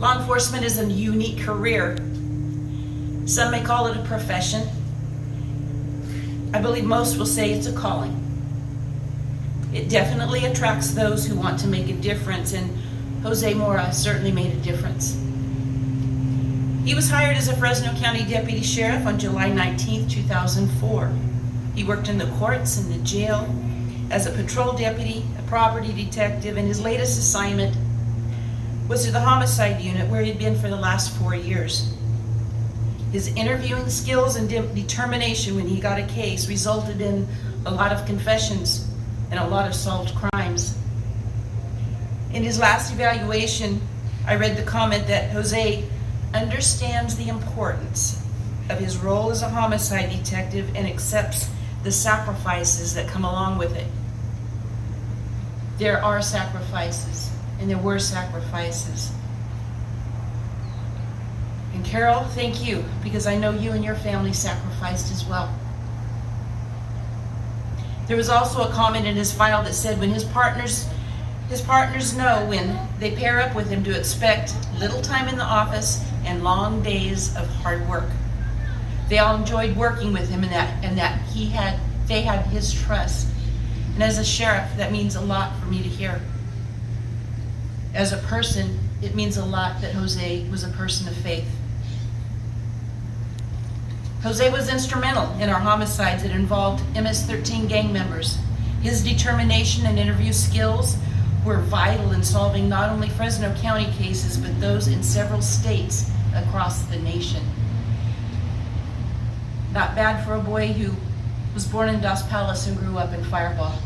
Law enforcement is a unique career. Some may call it a profession. I believe most will say it's a calling. It definitely attracts those who want to make a difference, and Jose Mora certainly made a difference. He was hired as a Fresno County Deputy Sheriff on July 19, 2004. He worked in the courts and the jail as a patrol deputy, a property detective, and his latest assignment was to the Homicide Unit, where he'd been for the last 4 years. His interviewing skills and determination when he got a case resulted in a lot of confessions and a lot of solved crimes. In his last evaluation, I read the comment that Jose understands the importance of his role as a homicide detective and accepts the sacrifices that come along with it. There are sacrifices, and there were sacrifices. And Carol, thank you, because I know you and your family sacrificed as well. There was also a comment in his file that said when his partners know when they pair up with him to expect little time in the office and long days of hard work. They all enjoyed working with him, and that they had his trust. And as a sheriff, that means a lot for me to hear. As a person, it means a lot that Jose was a person of faith. Jose was instrumental in our homicides that involved MS-13 gang members. His determination and interview skills were vital in solving not only Fresno County cases, but those in several states across the nation. Not bad for a boy who was born in Dos Palace and grew up in Firebaugh.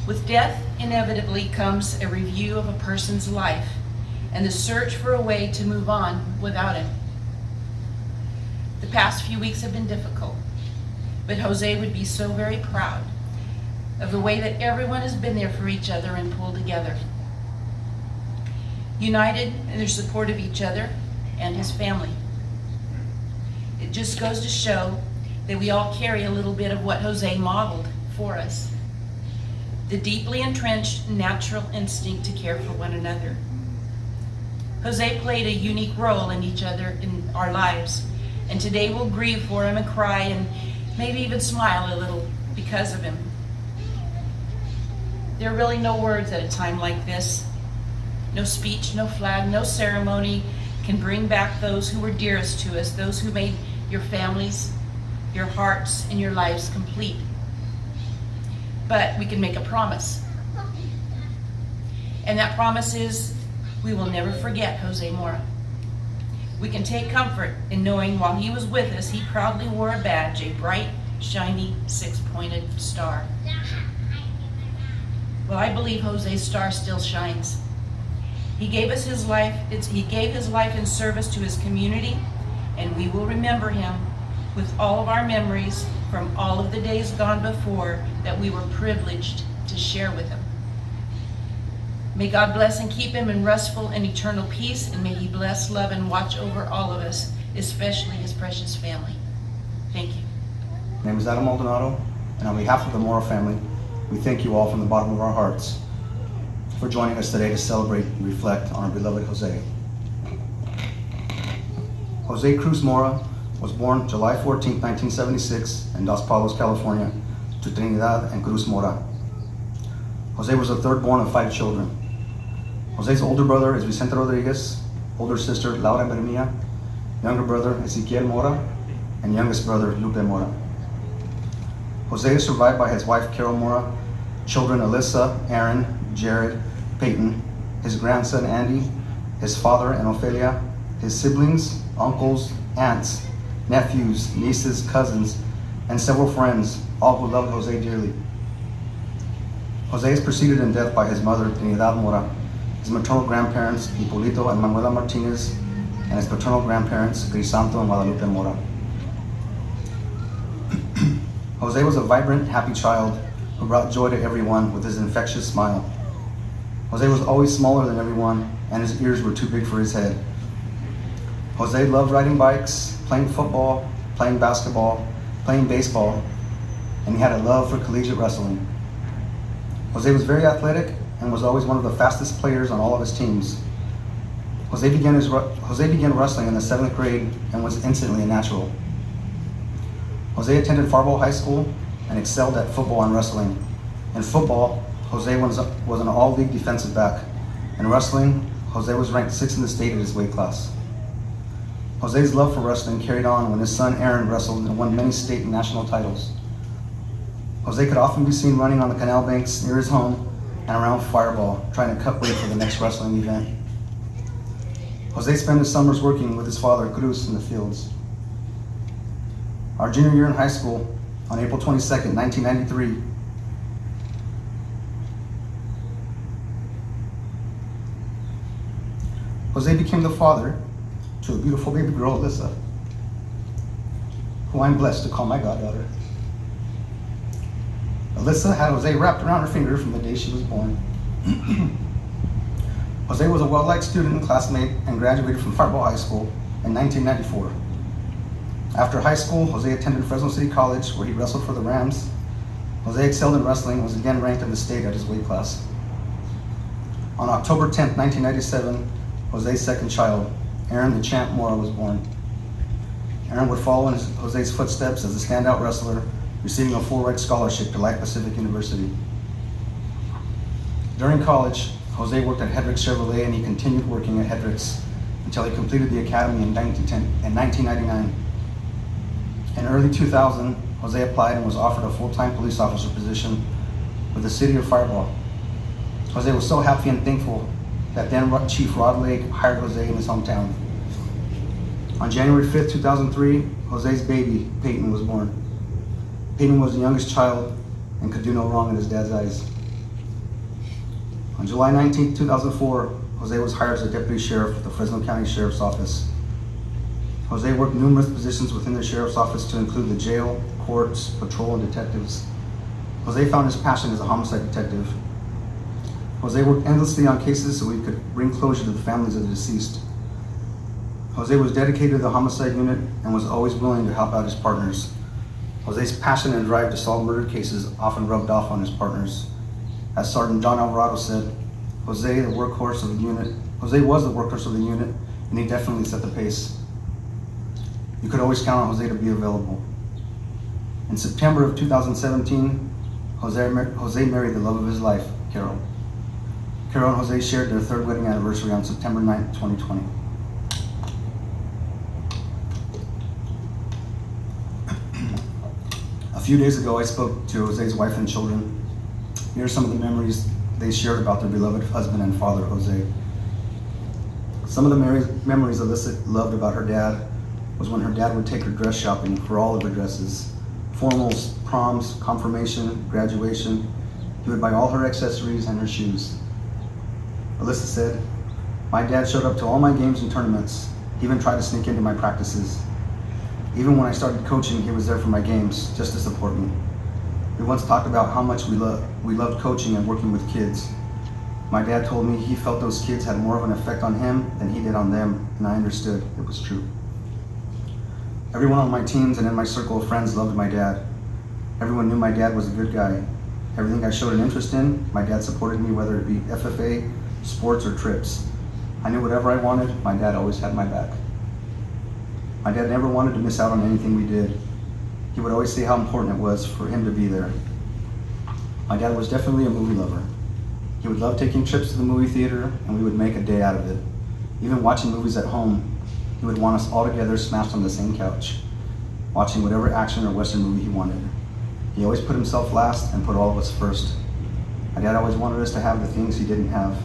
With death, inevitably comes a review of a person's life and the search for a way to move on without him. The past few weeks have been difficult, but Jose would be so very proud of the way that everyone has been there for each other and pulled together, united in their support of each other and his family. It just goes to show that we all carry a little bit of what Jose modeled for us. The deeply entrenched natural instinct to care for one another. Jose played a unique role in each other in our lives, and today we'll grieve for him and cry and maybe even smile a little because of him. There are really no words at a time like this. No speech, no flag, no ceremony can bring back those who were dearest to us, those who made your families, your hearts, and your lives complete. But we can make a promise. And that promise is we will never forget Jose Mora. We can take comfort in knowing while he was with us, he proudly wore a badge, a bright, shiny, six-pointed star. Well, I believe Jose's star still shines. He gave us his life. He gave his life in service to his community, and we will remember him with all of our memories from all of the days gone before that we were privileged to share with him. May God bless and keep him in restful and eternal peace, and may he bless, love, and watch over all of us, especially his precious family. Thank you. My name is Adam Maldonado, and on behalf of the Mora family, we thank you all from the bottom of our hearts for joining us today to celebrate and reflect on our beloved Jose. Jose Cruz Mora was born July 14, 1976 in Dos Palos, California, to Trinidad and Cruz Mora. Jose was the third born of 5 children. Jose's older brother is Vicente Rodriguez, older sister Laura Bermia, younger brother Ezequiel Mora, and youngest brother Lupe Mora. Jose is survived by his wife Carol Mora, children Alyssa, Aaron, Jared, Peyton, his grandson Andy, his father and Ophelia, his siblings, uncles, aunts, nephews, nieces, cousins, and several friends, all who loved Jose dearly. Jose is preceded in death by his mother, Trinidad Mora, his maternal grandparents, Hipolito and Manuela Martinez, and his paternal grandparents, Crisanto and Guadalupe Mora. Jose was a vibrant, happy child who brought joy to everyone with his infectious smile. Jose was always smaller than everyone, and his ears were too big for his head. Jose loved riding bikes, playing football, playing basketball, playing baseball, and he had a love for collegiate wrestling. Jose was very athletic and was always one of the fastest players on all of his teams. Jose began wrestling in the 7th grade and was instantly a natural. Jose attended Firebaugh High School and excelled at football and wrestling. In football, Jose was an all-league defensive back. In wrestling, Jose was ranked 6th in the state at his weight class. Jose's love for wrestling carried on when his son Aaron wrestled and won many state and national titles. Jose could often be seen running on the canal banks near his home and around Firebaugh, trying to cut weight for the next wrestling event. Jose spent his summers working with his father, Cruz, in the fields. Our junior year in high school, on April 22nd, 1993, Jose became the father to a beautiful baby girl, Alyssa, who I'm blessed to call my goddaughter. Alyssa had Jose wrapped around her finger from the day she was born. Jose was a well-liked student and classmate and graduated from Firebaugh High School in 1994. After high school, Jose attended Fresno City College, where he wrestled for the Rams. Jose excelled in wrestling and was again ranked in the state at his weight class. On October 10th, 1997, Jose's second child, Aaron the Champ Mora, was born. Aaron would follow in Jose's footsteps as a standout wrestler, receiving a full-ride scholarship to Life Pacific University. During college, Jose worked at Hedrick's Chevrolet, and he continued working at Hedrick's until he completed the academy in 1999. In early 2000, Jose applied and was offered a full-time police officer position with the city of Firebaugh. Jose was so happy and thankful that then Chief Rod Lake hired Jose in his hometown. On January 5th, 2003, Jose's baby, Peyton, was born. Peyton was the youngest child and could do no wrong in his dad's eyes. On July 19, 2004, Jose was hired as a deputy sheriff with the Fresno County Sheriff's Office. Jose worked numerous positions within the sheriff's office to include the jail, courts, patrol, and detectives. Jose found his passion as a homicide detective. Jose worked endlessly on cases so he could bring closure to the families of the deceased. Jose was dedicated to the Homicide Unit and was always willing to help out his partners. Jose's passion and drive to solve murder cases often rubbed off on his partners. As Sergeant John Alvarado said, Jose was the workhorse of the unit, and he definitely set the pace. You could always count on Jose to be available. In September of 2017, Jose married the love of his life, Carol. Carol and Jose shared their 3rd wedding anniversary on September 9th, 2020. A few days ago, I spoke to Jose's wife and children. Here are some of the memories they shared about their beloved husband and father, Jose. Some of the memories Alyssa loved about her dad was when her dad would take her dress shopping for all of her dresses. Formals, proms, confirmation, graduation. He would buy all her accessories and her shoes. Alyssa said, "My dad showed up to all my games and tournaments. He even tried to sneak into my practices. Even when I started coaching, he was there for my games, just to support me. We once talked about how much we loved coaching and working with kids. My dad told me he felt those kids had more of an effect on him than he did on them, and I understood it was true. Everyone on my teams and in my circle of friends loved my dad. Everyone knew my dad was a good guy. Everything I showed an interest in, my dad supported me, whether it be FFA, sports, or trips. I knew whatever I wanted, my dad always had my back. My dad never wanted to miss out on anything we did. He would always say how important it was for him to be there. My dad was definitely a movie lover. He would love taking trips to the movie theater, and we would make a day out of it. Even watching movies at home, he would want us all together smashed on the same couch, watching whatever action or Western movie he wanted. He always put himself last and put all of us first. My dad always wanted us to have the things he didn't have.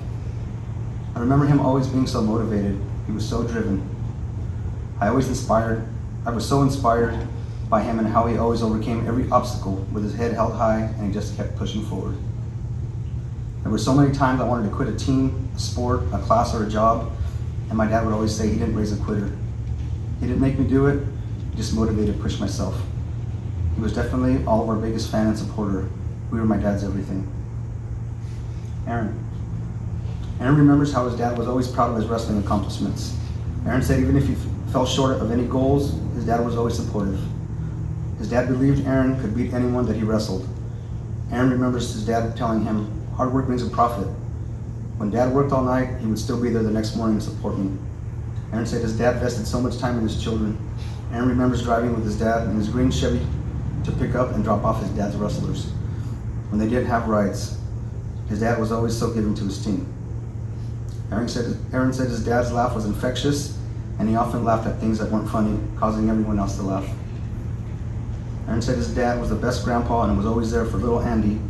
I remember him always being so motivated. He was so driven. I was so inspired by him and how he always overcame every obstacle with his head held high, and he just kept pushing forward. There were so many times I wanted to quit a team, a sport, a class, or a job, and my dad would always say he didn't raise a quitter. He didn't make me do it, he just motivated to push myself. He was definitely all of our biggest fan and supporter. We were my dad's everything. Aaron remembers how his dad was always proud of his wrestling accomplishments. Aaron said even if he fell short of any goals, his dad was always supportive. His dad believed Aaron could beat anyone that he wrestled. Aaron remembers his dad telling him, "Hard work brings a profit. When Dad worked all night, he would still be there the next morning to support me. Aaron said his dad invested so much time in his children. Aaron remembers driving with his dad in his green Chevy to pick up and drop off his dad's rustlers. When they didn't have rides, his dad was always so giving to his team. Aaron said his dad's laugh was infectious, and he often laughed at things that weren't funny, causing everyone else to laugh. Aaron said his dad was the best grandpa and was always there for little Andy,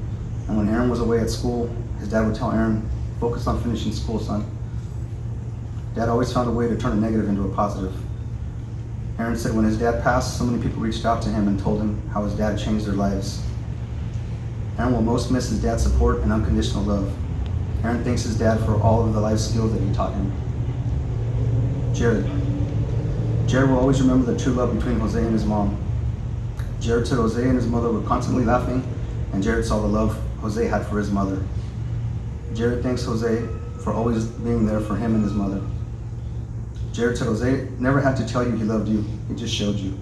and when Aaron was away at school, his dad would tell Aaron, "Focus on finishing school, son." Dad always found a way to turn a negative into a positive. Aaron said when his dad passed, so many people reached out to him and told him how his dad changed their lives. Aaron will most miss his dad's support and unconditional love. Aaron thanks his dad for all of the life skills that he taught him. Jared. Jared will always remember the true love between Jose and his mom. Jared said Jose and his mother were constantly laughing, and Jared saw the love Jose had for his mother. Jared thanks Jose for always being there for him and his mother. Jared said Jose never had to tell you he loved you, he just showed you.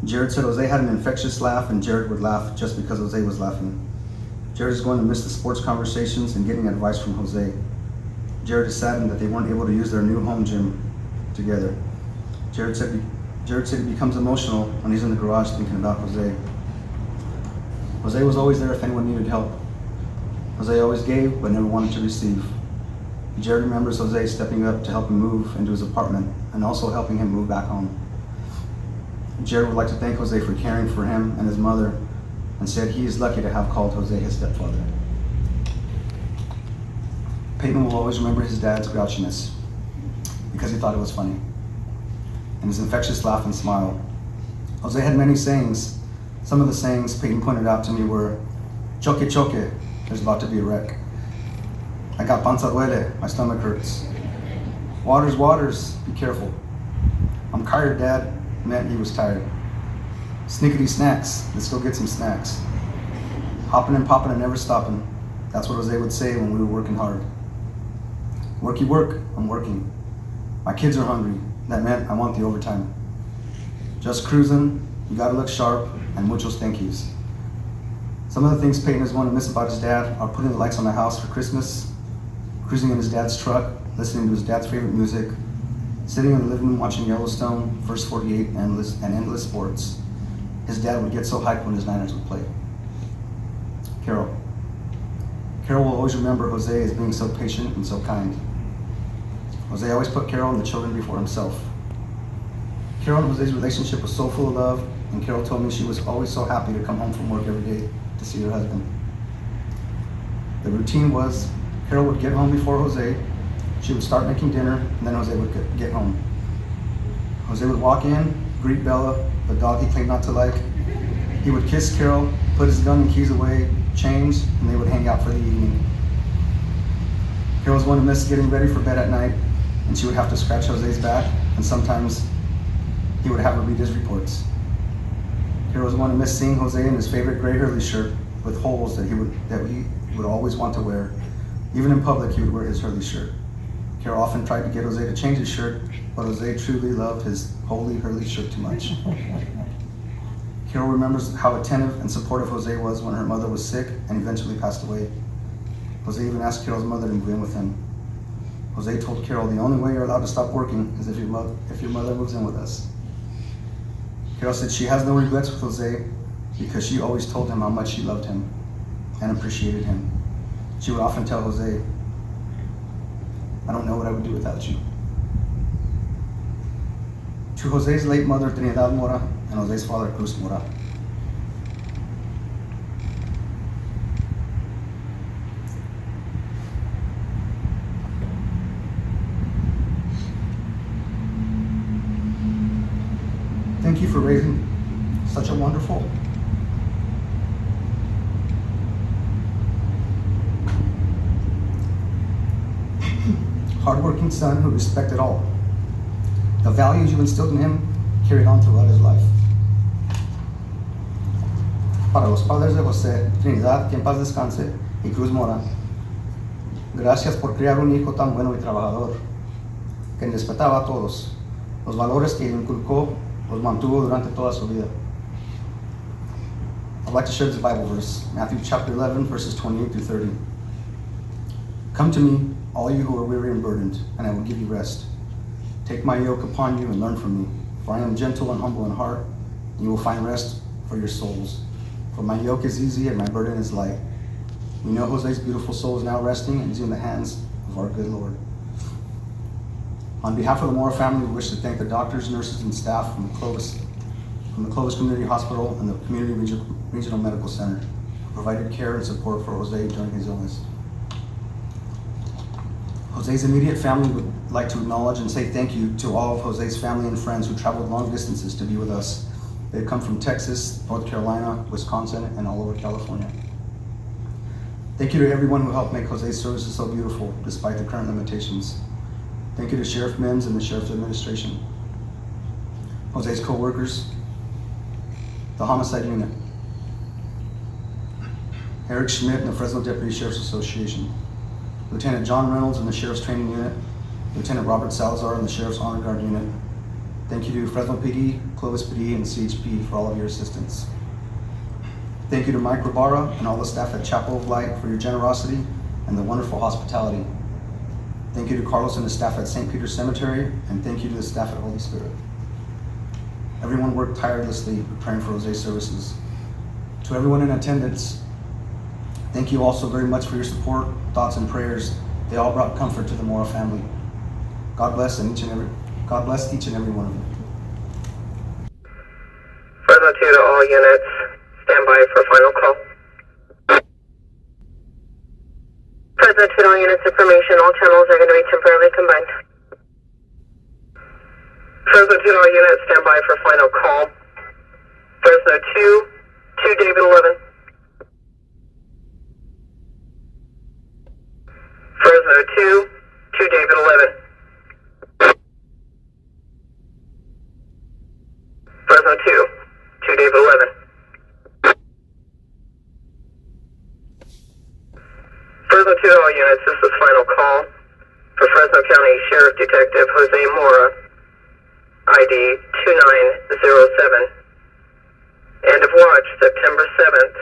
Jared said Jose had an infectious laugh, and Jared would laugh just because Jose was laughing. Jared is going to miss the sports conversations and getting advice from Jose. Jared is saddened that they weren't able to use their new home gym together. Jared said he becomes emotional when he's in the garage thinking about Jose. Jose was always there if anyone needed help. Jose always gave but never wanted to receive. Jared remembers Jose stepping up to help him move into his apartment and also helping him move back home. Jared would like to thank Jose for caring for him and his mother, and said he is lucky to have called Jose his stepfather. Peyton will always remember his dad's grouchiness because he thought it was funny, and his infectious laugh and smile. Jose had many sayings. Some of the sayings Peyton pointed out to me were, "Choque, choque, there's about to be a wreck. I got panza duele, my stomach hurts. Waters, waters, be careful. I'm tired, Dad," meant he was tired. "Snickety snacks, let's go get some snacks. Hopping and popping and never stopping." That's what Jose would say when we were working hard. "Worky work, I'm working. My kids are hungry," that meant I want the overtime. "Just cruising, you gotta look sharp, and muchos thank yous." Some of the things Peyton is going to miss about his dad are putting the lights on the house for Christmas, cruising in his dad's truck, listening to his dad's favorite music, sitting in the living room watching Yellowstone, First 48, and endless sports. His dad would get so hyped when his Niners would play. Carol. Carol will always remember Jose as being so patient and so kind. Jose always put Carol and the children before himself. Carol and Jose's relationship was so full of love, and Carol told me she was always so happy to come home from work every day to see her husband. The routine was Carol would get home before Jose, she would start making dinner, and then Jose would get home. Jose would walk in, greet Bella, the dog he claimed not to like. He would kiss Carol, put his gun and keys away, change, and they would hang out for the evening. Carol was going to miss getting ready for bed at night, and she would have to scratch Jose's back, and sometimes he would have her read his reports. Carol was going to miss seeing Jose in his favorite gray Hurley shirt with holes that he would always want to wear. Even in public, he would wear his Hurley shirt. Carol often tried to get Jose to change his shirt, but Jose truly loved his holy Hurley shirt too much. Carol remembers how attentive and supportive Jose was when her mother was sick and eventually passed away. Jose even asked Carol's mother to move in with him. Jose told Carol the only way you're allowed to stop working is if your mother moves in with us. Carol said she has no regrets with Jose because she always told him how much she loved him and appreciated him. She would often tell Jose, "I don't know what I would do without you." To Jose's late mother, Trinidad Mora, and Jose's father, Cruz Mora. Thank you for raising such a wonderful, hardworking son who respected all. The values you instilled in him carried on throughout his life. Para los padres de José, Trinidad, que en paz descanse, y Cruz Mora, gracias por criar un hijo tan bueno y trabajador, que respetaba a todos. Los valores que inculcó los mantuvo durante toda su vida. I'd like to share this Bible verse, Matthew chapter 11, verses 28 through 30. Come to me, all you who are weary and burdened, and I will give you rest. Take my yoke upon you and learn from me, for I am gentle and humble in heart, and you will find rest for your souls. For my yoke is easy and my burden is light. We know Jose's beautiful soul is now resting and is in the hands of our good Lord. On behalf of the Mora family, we wish to thank the doctors, nurses, and staff from the Clovis Community Hospital and the Community Regional Medical Center who provided care and support for Jose during his illness. Jose's immediate family would like to acknowledge and say thank you to all of Jose's family and friends who traveled long distances to be with us. They've come from Texas, North Carolina, Wisconsin, and all over California. Thank you to everyone who helped make Jose's services so beautiful despite the current limitations. Thank you to Sheriff Mims and the Sheriff's Administration, Jose's co-workers, the Homicide Unit, Eric Schmidt and the Fresno Deputy Sheriff's Association, Lieutenant John Reynolds and the Sheriff's Training Unit, Lieutenant Robert Salazar and the Sheriff's Honor Guard Unit. Thank you to Fresno PD, Clovis PD, and CHP for all of your assistance. Thank you to Mike Rabara and all the staff at Chapel of Light for your generosity and the wonderful hospitality. Thank you to Carlos and the staff at St. Peter's Cemetery, and thank you to the staff at Holy Spirit. Everyone worked tirelessly preparing for Jose's services. To everyone in attendance, thank you also very much for your support, thoughts, and prayers. They all brought comfort to the Mora family. God bless each and every one of you. Fresno 2 to all units, stand by for final call. Fresno 2 to all units, information, all channels are going to be temporarily combined. Fresno 2 to all units, stand by for final call. Fresno 2 David 11. Fresno 2 David 11. Fresno 2 David 11. Fresno 2 to all units, this is final call for Fresno County Sheriff Detective Jose Mora, ID 2907. End of watch, September 7th,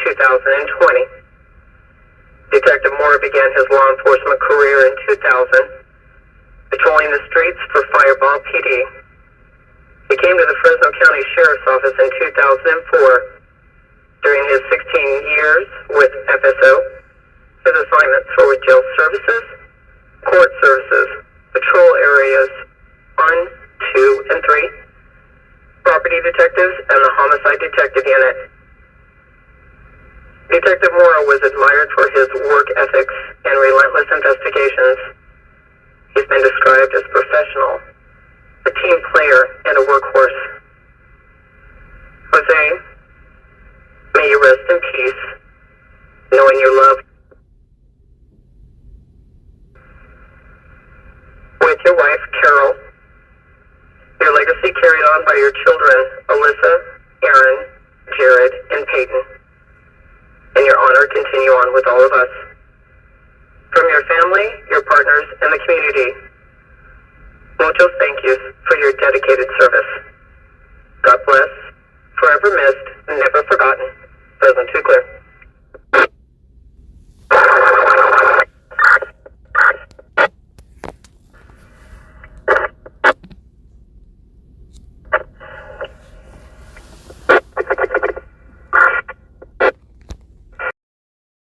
2020. Detective Mora began his law enforcement career in 2000, patrolling the streets for Firebaugh PD. He came to the Fresno County Sheriff's Office in 2004. During his 16 years with FSO, his assignments were with jail services, court services, patrol areas 1, 2, and 3, property detectives, and the Homicide Detective Unit. Detective Mora was admired for his work ethics and relentless investigations. He's been described as professional, a team player, and a workhorse. Jose, may you rest in peace, knowing your love. With your wife, Carol, your legacy carried on by your children, Alyssa, Aaron, Jared, and Peyton, and your honor continue on with all of us. From your family, your partners, and the community, muchos thank yous for your dedicated service. God bless, forever missed,